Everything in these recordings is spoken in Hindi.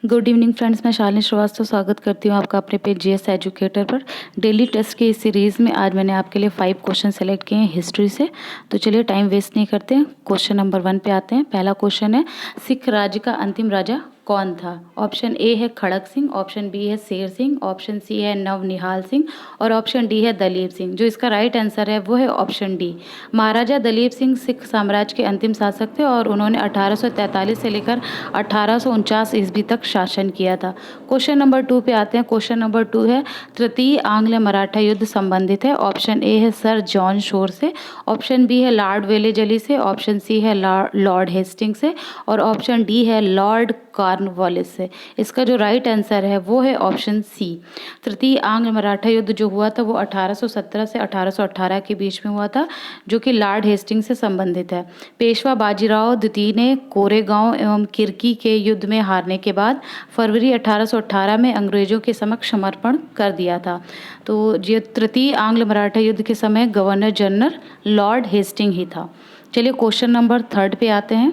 गुड इवनिंग फ्रेंड्स, मैं शालिनी श्रीवास्तव स्वागत करती हूँ आपका अपने पेज जीएस एजुकेटर पर। डेली टेस्ट की इस सीरीज़ में आज मैंने आपके लिए 5 क्वेश्चन सेलेक्ट किए हैं हिस्ट्री से। तो चलिए टाइम वेस्ट नहीं करते हैं, क्वेश्चन नंबर 1 पे आते हैं। पहला क्वेश्चन है, सिख राज्य का अंतिम राजा कौन था? ऑप्शन ए है खड़क सिंह, ऑप्शन बी है शेर सिंह, ऑप्शन सी है नवनिहाल सिंह और ऑप्शन डी है दलीप सिंह। जो इसका राइट आंसर है वो है ऑप्शन डी। महाराजा दलीप सिंह सिख साम्राज्य के अंतिम शासक थे और उन्होंने 1843 से लेकर 1849 ईस्वी तक शासन किया था। क्वेश्चन नंबर 2 पे आते हैं। क्वेश्चन नंबर 2 है, तृतीय आंग्ल मराठा युद्ध संबंधित है। ऑप्शन ए है सर जॉन शोर से, ऑप्शन बी है लॉर्ड वेलेजली से, ऑप्शन सी है लॉर्ड हेस्टिंग से और ऑप्शन डी है लॉर्ड कॉर्नवालिस से। इसका जो राइट आंसर है वो है ऑप्शन सी। तृतीय आंग्ल मराठा युद्ध जो हुआ था वो 1817 से 1818 के बीच में हुआ था, जो कि लॉर्ड हेस्टिंग से संबंधित है। पेशवा बाजीराव द्वितीय ने कोरेगांव एवं किरकी के युद्ध में हारने के बाद फरवरी 1818 में अंग्रेजों के समक्ष समर्पण कर दिया था। तो ये तृतीय आंग्ल मराठा युद्ध के समय गवर्नर जनरल लॉर्ड हेस्टिंग ही था। चलिए क्वेश्चन नंबर 3 पे आते हैं।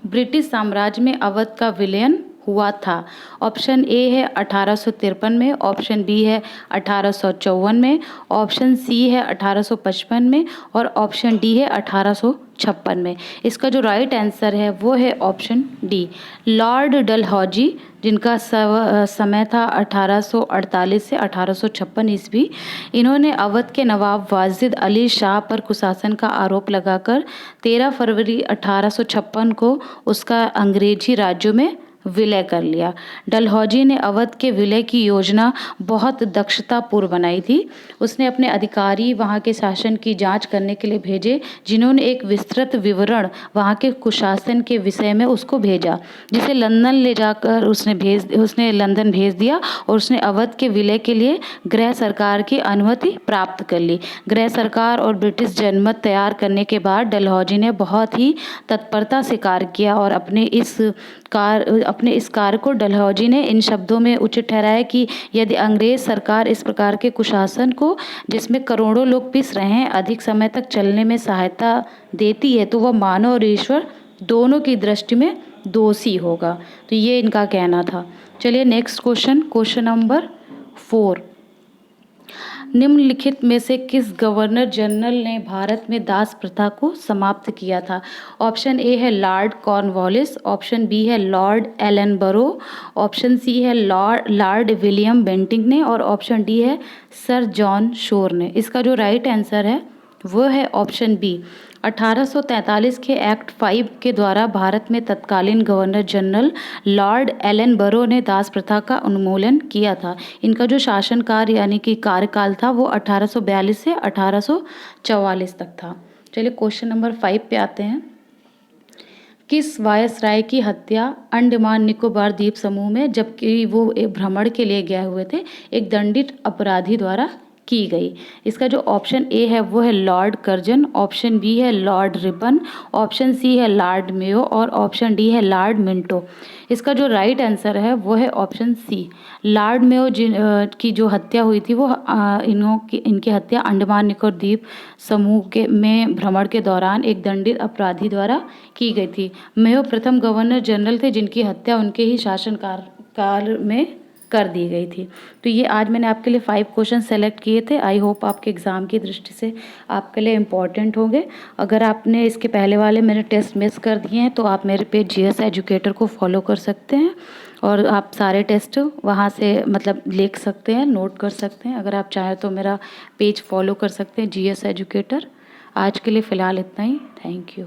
ब्रिटिश साम्राज्य में अवध का विलयन हुआ था। ऑप्शन ए है 1853 में, ऑप्शन बी है 1854 में, ऑप्शन सी है 1855 में और ऑप्शन डी है 1856 में। इसका जो राइट आंसर है वो है ऑप्शन डी, लॉर्ड डलहौजी, जिनका समय था 1848 से 1856 ईस्वी। इन्होंने अवध के नवाब वाजिद अली शाह पर कुशासन का आरोप लगाकर 13 फरवरी 1856 को उसका अंग्रेजी राज्यों में विलय कर लिया। डलहौजी ने अवध के विलय की योजना बहुत दक्षतापूर्व बनाई थी। उसने अपने अधिकारी वहाँ के शासन की जांच करने के लिए भेजे, जिन्होंने एक विस्तृत विवरण वहाँ के कुशासन के विषय में उसको भेजा, जिसे लंदन ले जाकर उसने लंदन भेज दिया और उसने अवध के विलय के लिए गृह सरकार की अनुमति प्राप्त कर ली। गृह सरकार और ब्रिटिश जनमत तैयार करने के बाद डलहौजी ने बहुत ही तत्परता से कार्य किया और अपने इस कार्य को डलहौजी ने इन शब्दों में उचित ठहराया कि यदि अंग्रेज सरकार इस प्रकार के कुशासन को, जिसमें करोड़ों लोग पिस रहे हैं, अधिक समय तक चलने में सहायता देती है तो वह मानव और ईश्वर दोनों की दृष्टि में दोषी होगा। तो ये इनका कहना था। चलिए नेक्स्ट क्वेश्चन नंबर 4। निम्नलिखित में से किस गवर्नर जनरल ने भारत में दास प्रथा को समाप्त किया था? ऑप्शन ए है लॉर्ड कॉर्नवालिस, ऑप्शन बी है लॉर्ड एलनबरो, ऑप्शन सी है लॉर्ड विलियम बेंटिंक ने और ऑप्शन डी है सर जॉन शोर ने। इसका जो राइट आंसर है वो है ऑप्शन बी। 1843 के एक्ट 5 के द्वारा भारत में तत्कालीन गवर्नर जनरल लॉर्ड एलनबरो ने दास प्रथा का उन्मूलन किया था। इनका जो शासनकाल यानी कि कार्यकाल था वो 1842 से 1844 तक था। चलिए क्वेश्चन नंबर 5 पे आते हैं। किस वायसराय की हत्या अंडमान निकोबार द्वीप समूह में, जबकि वो एक भ्रमण के लिए गए हुए थे, एक दंडित अपराधी द्वारा की गई? इसका जो ऑप्शन ए है वो है लॉर्ड कर्जन, ऑप्शन बी है लॉर्ड रिपन, ऑप्शन सी है लॉर्ड मेयो और ऑप्शन डी है लॉर्ड मिंटो। इसका जो राइट आंसर है वो है ऑप्शन सी, लॉर्ड मेयो की जो हत्या हुई थी वो इनकी हत्या अंडमान निकोबार द्वीप समूह के में भ्रमण के दौरान एक दंडित अपराधी द्वारा की गई थी। मेयो प्रथम गवर्नर जनरल थे जिनकी हत्या उनके ही शासनकाल में कर दी गई थी। तो ये आज मैंने आपके लिए 5 क्वेश्चन सेलेक्ट किए थे। आई होप आपके एग्ज़ाम की दृष्टि से आपके लिए इम्पॉर्टेंट होंगे। अगर आपने इसके पहले वाले मेरे टेस्ट मिस कर दिए हैं तो आप मेरे पेज जीएस एजुकेटर को फॉलो कर सकते हैं और आप सारे टेस्ट वहाँ से मतलब लिख सकते हैं, नोट कर सकते हैं। अगर आप चाहें तो मेरा पेज फॉलो कर सकते हैं जीएस एजुकेटर। आज के लिए फ़िलहाल इतना ही। Thank you.